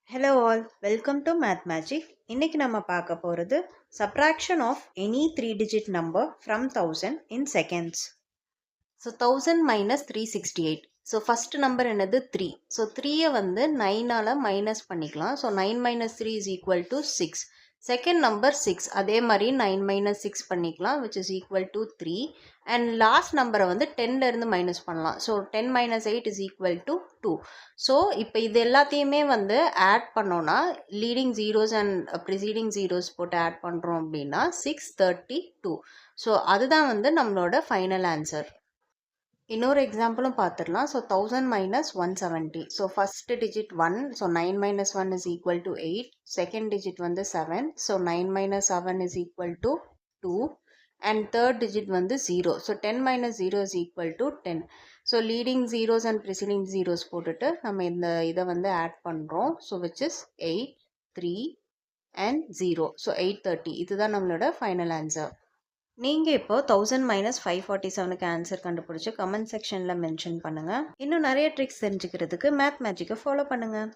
Hello all, welcome to Math Magic. இன்னைக்கு நம்ம பார்க்க போறது subtraction of any 3-digit number from 1000 in seconds. So 1000 minus 368. So first number என்னது 3. So 3 வந்து 9ஆல minus பண்ணிக்கலாம். So 9 minus 3 is equal to 6. Second number 6. அதே மாதிரி 9 minus 6 பண்ணிக்கலாம் which is equal to 3. And last number வந்து 10ல இருந்து minus பண்ணலாம். So 10 minus 8 is equal to 2. So இப்போ இது எல்லாத்தையுமே வந்து ஆட் பண்ணோன்னா leading zeros and preceding zeros போட்டு ஆட் பண்ணுறோம் அப்படின்னா 632. ஸோ அதுதான் வந்து நம்மளோட ஃபைனல் ஆன்சர். இன்னொரு எக்ஸாம்பிளும் பார்த்துடலாம். So 1000 minus 170. So first digit 1. So 9 minus 1 is equal to 8. Second digit வந்து 7. So 9 minus 7 is equal to 2. And third digit வந்து 0. So 10 minus 0 is equal to 10. So leading zeros and preceding zeros போட்டுட்டு நம்ம இந்த இதை வந்து add பண்ணுறோம். So which is 8, 3 and 0. So 830. இதுதான் நம்மளோட ஃபைனல் ஆன்சர். நீங்கள் இப்போ 1000 மைனஸ் 547க்கு ஆன்சர் கண்டுபிடிச்சி கமெண்ட் செக்ஷனில் மென்ஷன் பண்ணுங்கள். இன்னும் நிறைய ட்ரிக்ஸ் தெரிஞ்சுக்கிறதுக்கு மேத் மேஜிக்கை ஃபாலோ பண்ணுங்கள்.